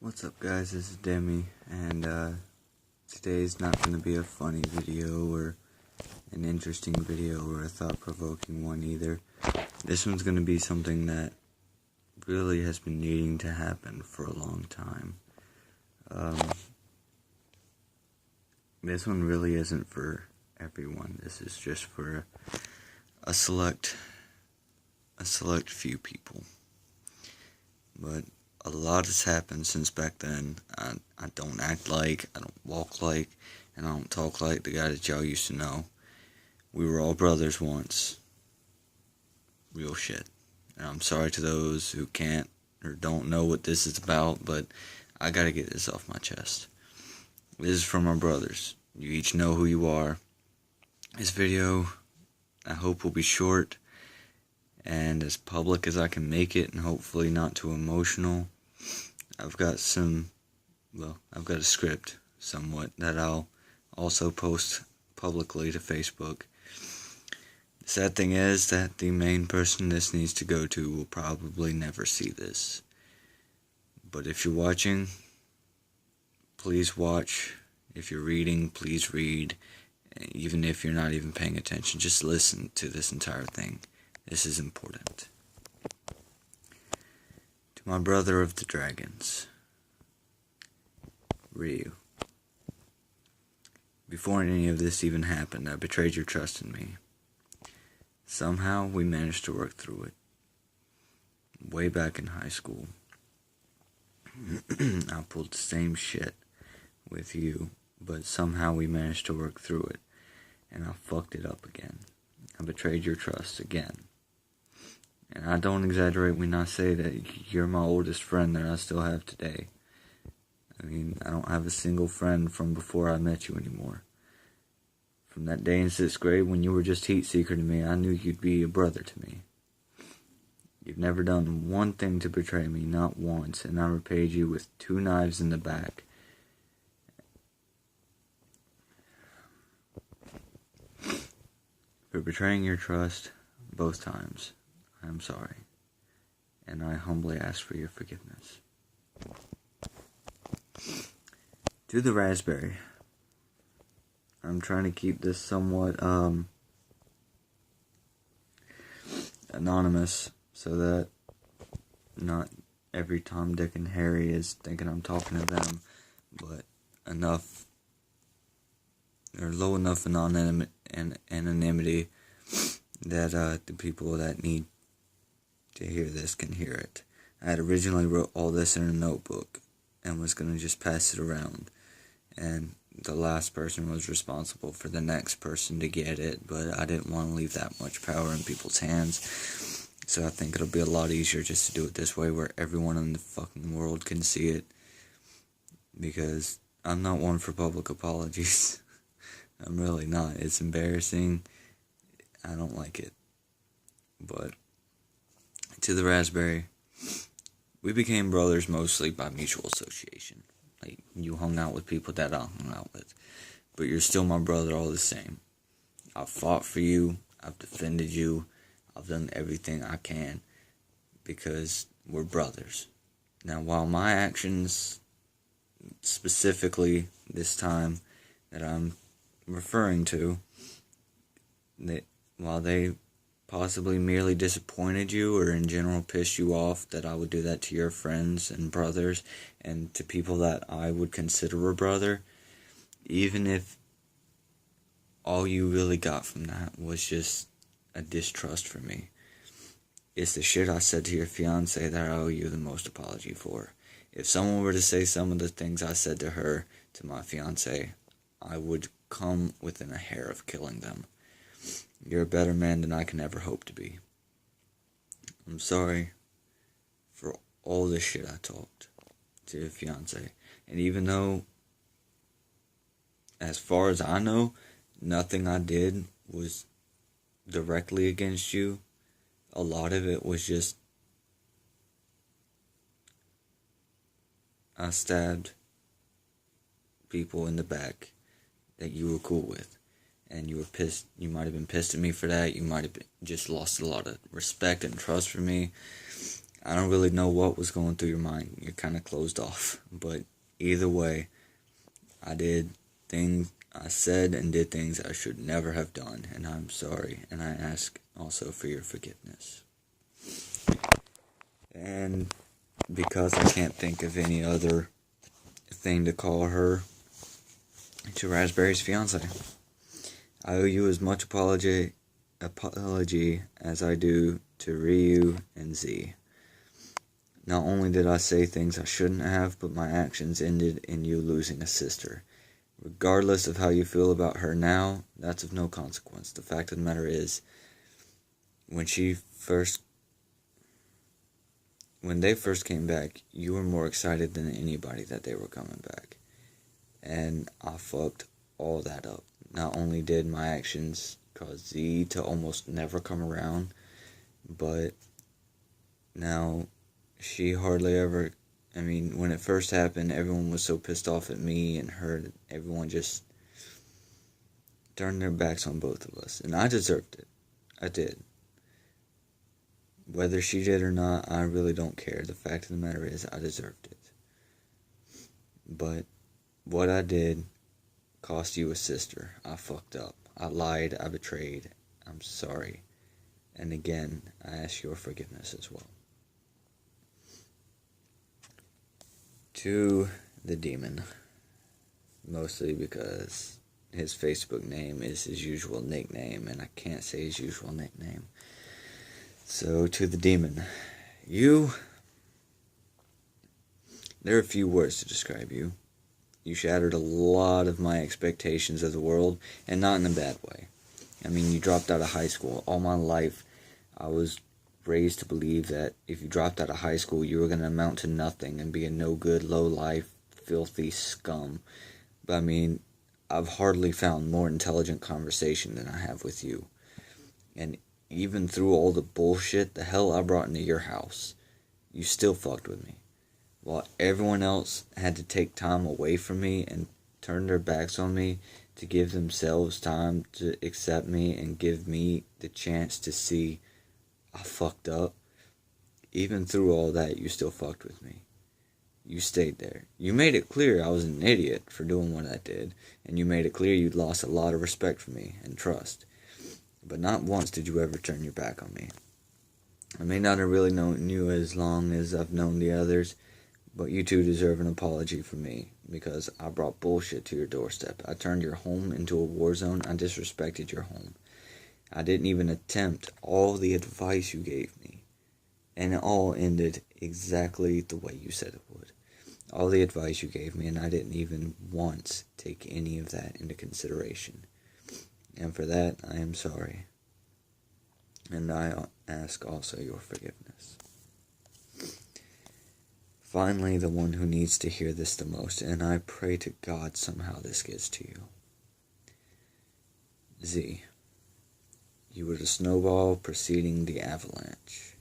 What's up, guys? This is Demi, and today's not going to be a funny video or an interesting video or a thought-provoking one either. This one's going to be something that really has been needing to happen for a long time. This one really isn't for everyone. This is just for a select few people. But a lot has happened since back then. I don't act like, I don't walk like, and I don't talk like the guy that y'all used to know. We were all brothers once. Real shit. And I'm sorry to those who can't or don't know what this is about, but I gotta get this off my chest. This is from our brothers. You each know who you are. This video, I hope, will be short and as public as I can make it, and hopefully not too emotional. I've got a script somewhat that I'll also post publicly to Facebook. The sad thing is that the main person this needs to go to will probably never see this. But if you're watching, please watch. If you're reading, please read. Even if you're not even paying attention, just listen to this entire thing. This is important. To my brother of the dragons, Ryu. Before any of this even happened, I betrayed your trust in me. Somehow we managed to work through it. Way back in high school, I pulled the same shit with you, but somehow we managed to work through it, and I fucked it up again. I betrayed your trust again. And I don't exaggerate when I say that you're my oldest friend that I still have today. I mean, I don't have a single friend from before I met you anymore. From that day in 6th grade when you were just heat seeker to me, I knew you'd be a brother to me. You've never done one thing to betray me, not once, and I repaid you with 2 knives in the back. For betraying your trust both times, I am sorry, and I humbly ask for your forgiveness. To the raspberry. I'm trying to keep this somewhat anonymous so that not every Tom, Dick, and Harry is thinking I'm talking to them, but enough or low enough anonymity that the people that need to hear this can hear it. I had originally wrote all this in a notebook and was going to just pass it around, and the last person was responsible for the next person to get it, but I didn't want to leave that much power in people's hands, so I think it'll be a lot easier just to do it this way where everyone in the fucking world can see it, because I'm not one for public apologies. I'm really not. It's embarrassing. I don't like it. But to the raspberry, we became brothers mostly by mutual association. Like, you hung out with people that I hung out with, but you're still my brother all the same. I've fought for you. I've defended you. I've done everything I can because we're brothers. Now, while my actions, specifically this time that I'm referring to, while they possibly merely disappointed you or in general pissed you off, that I would do that to your friends and brothers and to people that I would consider a brother, even if all you really got from that was just a distrust for me, it's the shit I said to your fiance that I owe you the most apology for. If someone were to say some of the things I said to her, to my fiance, I would come within a hair of killing them. You're a better man than I can ever hope to be. I'm sorry for all the shit I talked to your fiance. And even though, as far as I know, nothing I did was directly against you, a lot of it was just I stabbed people in the back that you were cool with. And you were pissed. You might have been pissed at me for that. You might have just lost a lot of respect and trust for me. I don't really know what was going through your mind. You're kind of closed off. But either way, I said and did things I should never have done, and I'm sorry, and I ask also for your forgiveness. And because I can't think of any other thing to call her, to Raspberry's fiance, I owe you as much apology as I do to Ryu and Z. Not only did I say things I shouldn't have, but my actions ended in you losing a sister. Regardless of how you feel about her now, that's of no consequence. The fact of the matter is, when they first came back, you were more excited than anybody that they were coming back. And I fucked all that up. Not only did my actions cause Z to almost never come around, but now she hardly ever... when it first happened, everyone was so pissed off at me and her that everyone just turned their backs on both of us. And I deserved it. I did. Whether she did or not, I really don't care. The fact of the matter is, I deserved it. But what I did cost you a sister. I fucked up. I lied. I betrayed. I'm sorry. And again, I ask your forgiveness as well. To the demon. Mostly because his Facebook name is his usual nickname, and I can't say his usual nickname. So, to the demon. There are a few words to describe you. You shattered a lot of my expectations of the world, and not in a bad way. You dropped out of high school. All my life, I was raised to believe that if you dropped out of high school, you were going to amount to nothing and be a no-good, low-life, filthy scum. But, I've hardly found more intelligent conversation than I have with you. And even through all the bullshit the hell I brought into your house, you still fucked with me. While everyone else had to take time away from me and turn their backs on me to give themselves time to accept me and give me the chance to see I fucked up. Even through all that, you still fucked with me. You stayed there. You made it clear I was an idiot for doing what I did, and you made it clear you'd lost a lot of respect for me and trust. But not once did you ever turn your back on me. I may not have really known you as long as I've known the others, but you two deserve an apology from me, because I brought bullshit to your doorstep. I turned your home into a war zone. I disrespected your home. I didn't even attempt all the advice you gave me, and it all ended exactly the way you said it would. All the advice you gave me, and I didn't even once take any of that into consideration. And for that, I am sorry. And I ask also your forgiveness. Finally, the one who needs to hear this the most, and I pray to God somehow this gets to you. Z, you were the snowball preceding the avalanche.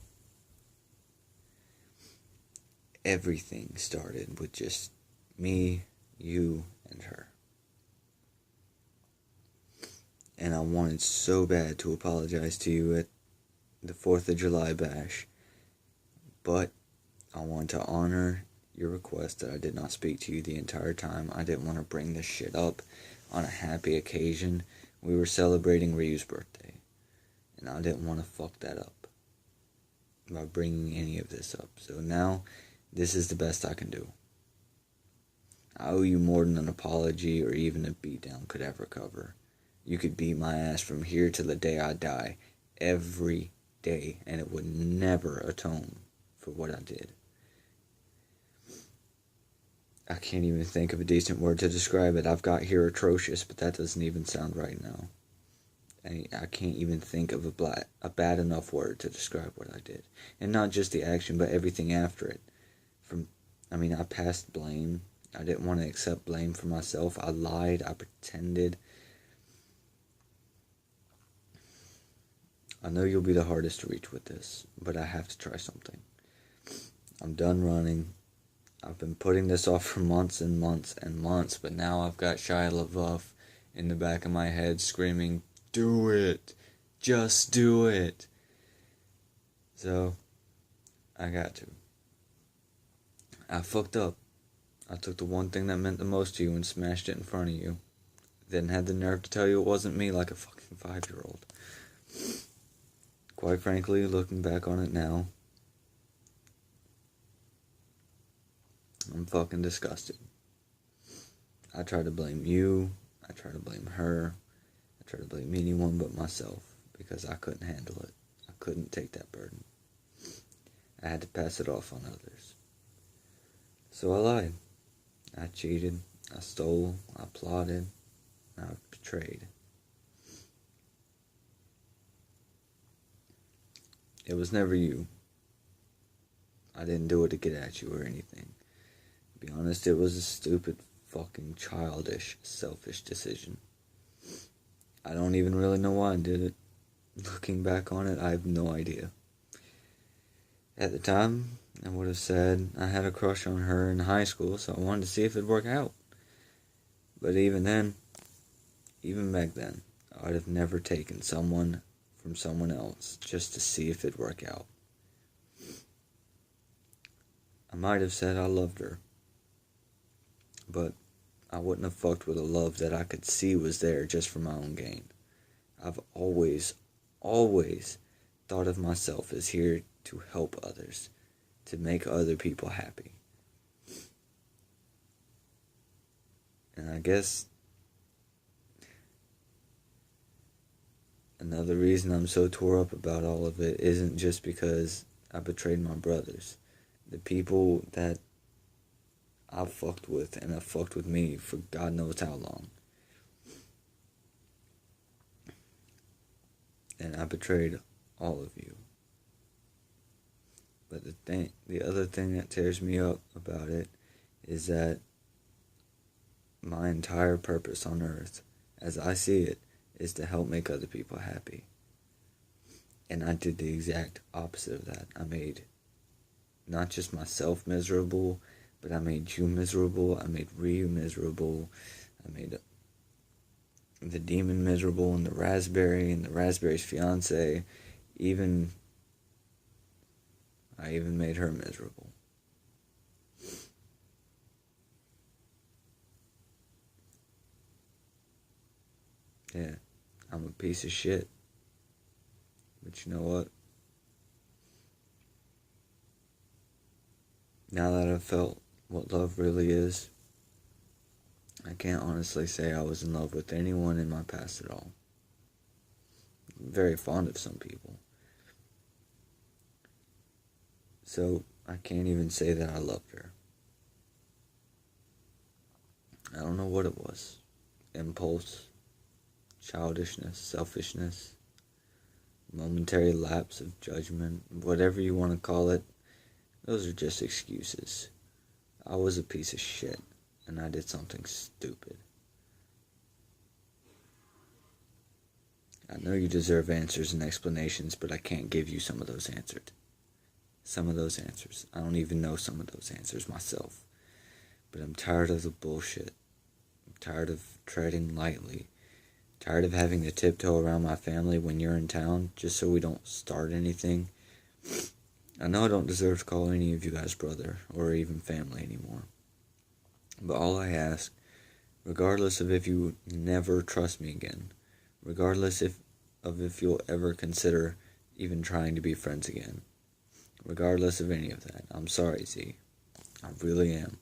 Everything started with just me, you, and her. And I wanted so bad to apologize to you at the 4th of July bash, but I want to honor your request that I did not speak to you the entire time. I didn't want to bring this shit up on a happy occasion. We were celebrating Ryu's birthday, and I didn't want to fuck that up by bringing any of this up. So now, this is the best I can do. I owe you more than an apology or even a beatdown could ever cover. You could beat my ass from here to the day I die, every day, and it would never atone for what I did. I can't even think of a decent word to describe it. I've got here atrocious, but that doesn't even sound right now. I can't even think of a bad enough word to describe what I did. And not just the action, but everything after it. I passed blame. I didn't want to accept blame for myself. I lied. I pretended. I know you'll be the hardest to reach with this, but I have to try something. I'm done running. I've been putting this off for months and months and months, but now I've got Shia LaBeouf in the back of my head screaming, "Do it! Just do it!" So, I got to. I fucked up. I took the one thing that meant the most to you and smashed it in front of you. Then had the nerve to tell you it wasn't me like a fucking 5-year-old. Quite frankly, looking back on it now, I'm fucking disgusted. I try to blame you. I try to blame her. I try to blame anyone but myself because I couldn't handle it. I couldn't take that burden. I had to pass it off on others. So I lied. I cheated. I stole. I plotted. I betrayed. It was never you. I didn't do it to get at you or anything. To be honest, it was a stupid, fucking childish, selfish decision. I don't even really know why I did it. Looking back on it, I have no idea. At the time, I would have said I had a crush on her in high school, so I wanted to see if it'd work out. But even then, even back then, I would have never taken someone from someone else just to see if it'd work out. I might have said I loved her, but I wouldn't have fucked with a love that I could see was there just for my own gain. I've always thought of myself as here to help others, to make other people happy. And I guess another reason I'm so tore up about all of it isn't just because I betrayed my brothers. The people that I've fucked with and have fucked with me for God knows how long. And I betrayed all of you. But the other thing that tears me up about it is that my entire purpose on earth, as I see it, is to help make other people happy. And I did the exact opposite of that. I made not just myself miserable, but I made you miserable. I made Ryu miserable. I made the demon miserable, and the raspberry's fiance. I even made her miserable. Yeah, I'm a piece of shit. But you know what? Now that I've felt what love really is, I can't honestly say I was in love with anyone in my past at all. I'm very fond of some people. So I can't even say that I loved her. I don't know what it was. Impulse, childishness, selfishness, momentary lapse of judgment, whatever you want to call it. Those are just excuses. I was a piece of shit, and I did something stupid. I know you deserve answers and explanations, but I can't give you some of those answers. I don't even know some of those answers myself. But I'm tired of the bullshit. I'm tired of treading lightly. Tired of having to tiptoe around my family when you're in town just so we don't start anything. I know I don't deserve to call any of you guys brother or even family anymore. But all I ask, regardless of if you never trust me again, regardless if you'll ever consider even trying to be friends again, regardless of any of that, I'm sorry, Z. I really am.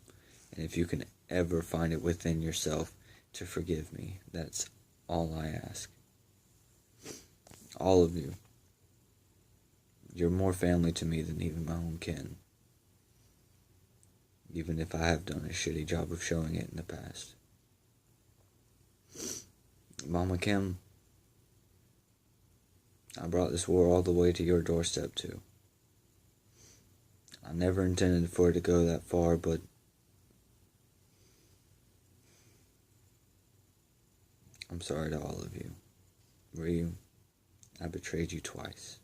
And if you can ever find it within yourself to forgive me, that's all I ask. All of you. You're more family to me than even my own kin. Even if I have done a shitty job of showing it in the past. Mama Kim, I brought this war all the way to your doorstep too. I never intended for it to go that far, but I'm sorry to all of you. Ryu, I betrayed you twice.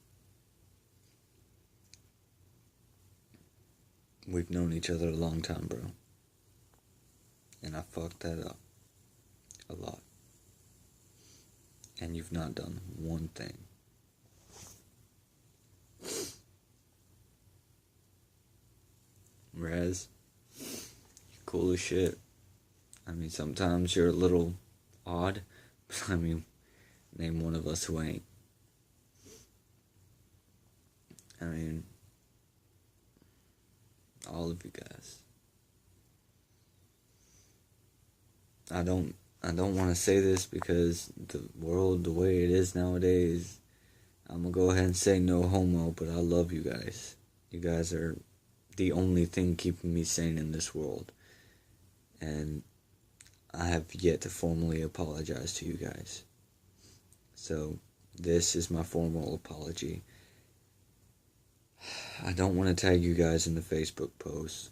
We've known each other a long time, bro. And I fucked that up. A lot. And you've not done one thing. Raz, you're cool as shit. I mean, sometimes you're a little odd, but I mean, name one of us who ain't. I mean, all of you guys. I don't want to say this because the world, the way it is nowadays, I'm going to go ahead and say no homo, but I love you guys. You guys are the only thing keeping me sane in this world. And I have yet to formally apologize to you guys. So, this is my formal apology. I don't want to tag you guys in the Facebook post.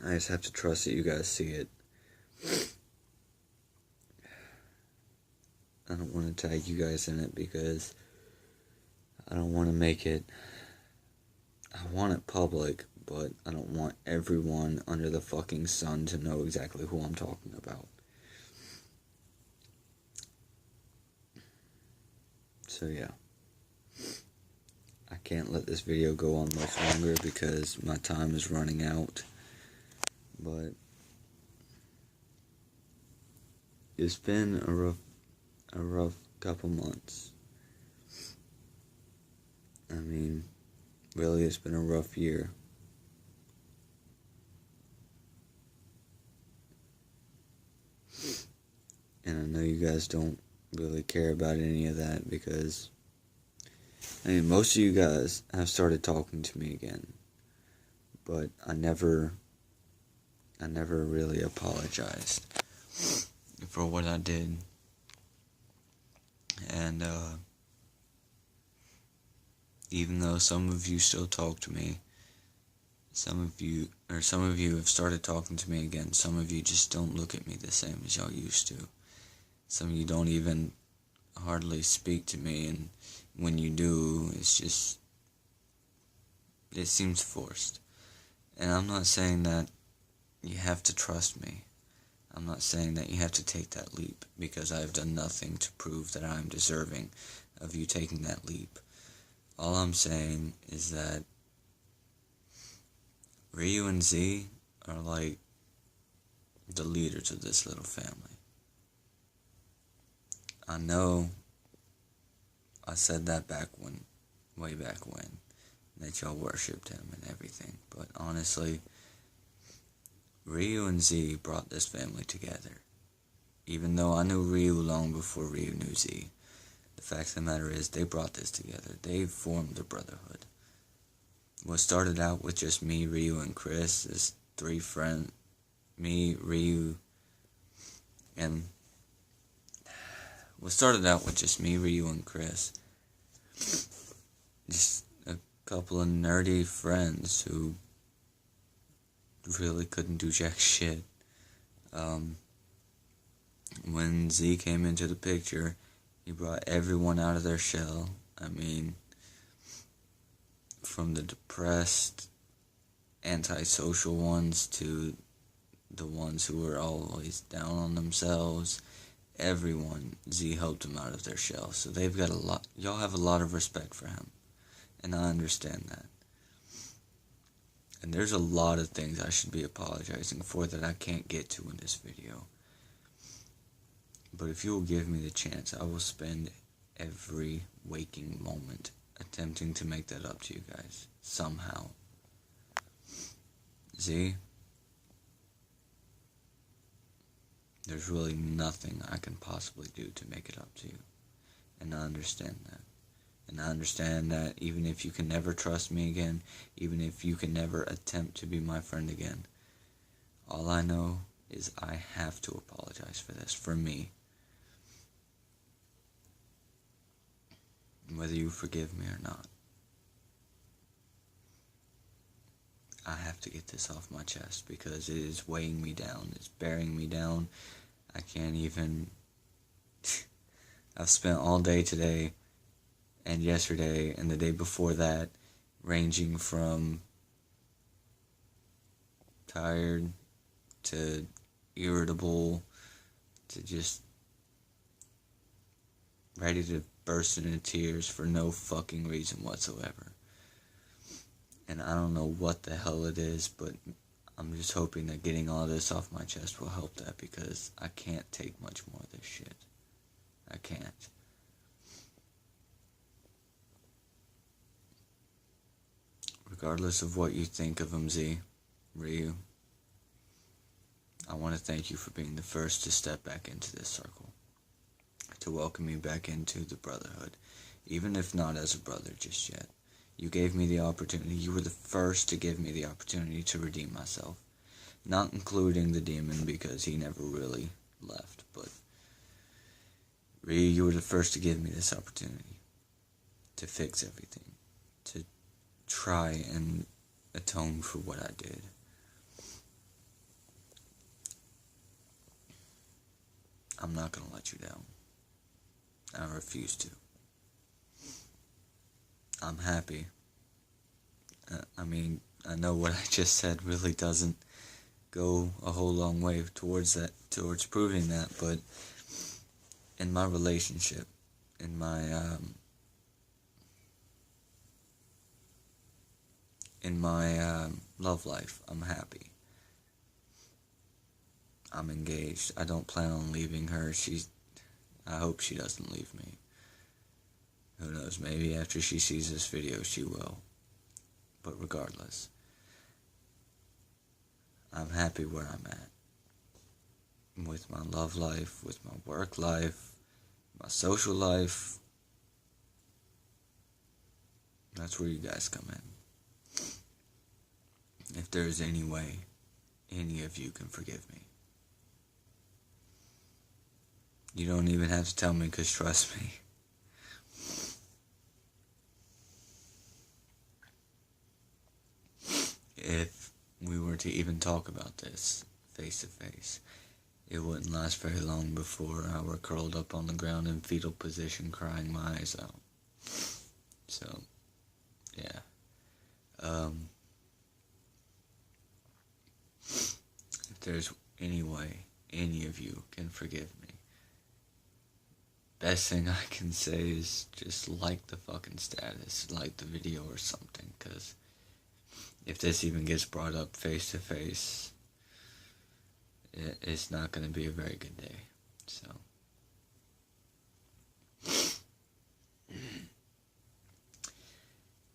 I just have to trust that you guys see it. I don't want to tag you guys in it because I don't want to make it... I want it public, but I don't want everyone under the fucking sun to know exactly who I'm talking about. So yeah. I can't let this video go on much longer because my time is running out. But it's been a rough couple months. I mean, really, it's been a rough year. And I know you guys don't really care about any of that because, I mean, most of you guys have started talking to me again. But I never really apologized for what I did. And, even though some of you still talk to me, some of you have started talking to me again. Some of you just don't look at me the same as y'all used to. Some of you don't even hardly speak to me, and when you do, it seems forced. And I'm not saying that you have to trust me. I'm not saying that you have to take that leap, because I have done nothing to prove that I'm deserving of you taking that leap. All I'm saying is that Ryu and Z are like the leaders of this little family. I know I said that way back when, that y'all worshipped him and everything, but honestly, Ryu and Z brought this family together. Even though I knew Ryu long before Ryu knew Z, the fact of the matter is they brought this together. They formed a brotherhood. What started out with just me, Ryu, and Chris, is three friends, me, Ryu, and what started out with just me, Ryu, and Chris, just a couple of nerdy friends who really couldn't do jack shit. When Z came into the picture, he brought everyone out of their shell. I mean, from the depressed, antisocial ones to the ones who were always down on themselves. Everyone, Z helped them out of their shell. So they've got y'all have a lot of respect for him. And I understand that. And there's a lot of things I should be apologizing for that I can't get to in this video. But if you will give me the chance, I will spend every waking moment attempting to make that up to you guys, somehow. Z, there's really nothing I can possibly do to make it up to you. And I understand that. And I understand that even if you can never trust me again, even if you can never attempt to be my friend again, all I know is I have to apologize for this, for me. Whether you forgive me or not, I have to get this off my chest because it is weighing me down. It's bearing me down. I can't even... I've spent all day today and yesterday and the day before that ranging from tired to irritable to just ready to burst into tears for no fucking reason whatsoever. And I don't know what the hell it is, but I'm just hoping that getting all this off my chest will help that, because I can't take much more of this shit. I can't. Regardless of what you think of MZ, Ryu, I want to thank you for being the first to step back into this circle, to welcome me back into the Brotherhood, even if not as a brother just yet. You gave me the opportunity. You were the first to give me the opportunity to redeem myself. Not including the demon, because he never really left, but Ryu, you were the first to give me this opportunity to fix everything, to try and atone for what I did. I'm not gonna let you down. I refuse to. I'm happy. I know what I just said really doesn't go a whole long way towards proving that, but in my relationship, in my love life, I'm happy. I'm engaged. I don't plan on leaving her. I hope she doesn't leave me. Who knows, maybe after she sees this video she will. But regardless, I'm happy where I'm at. With my love life, with my work life, my social life. That's where you guys come in. If there's any way any of you can forgive me. You don't even have to tell me, because trust me. If we were to even talk about this face to face, it wouldn't last very long before I were curled up on the ground in fetal position crying my eyes out. So, yeah. If there's any way any of you can forgive me, best thing I can say is just like the fucking status, like the video or something, because if this even gets brought up face to face, it's not going to be a very good day. So,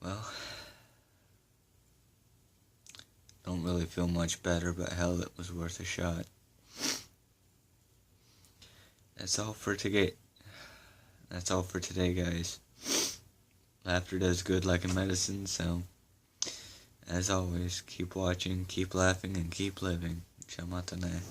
well, don't really feel much better, but hell, it was worth a shot. That's all for today. That's all for today, guys. Laughter does good like a medicine, so as always, keep watching, keep laughing, and keep living. Shamatane.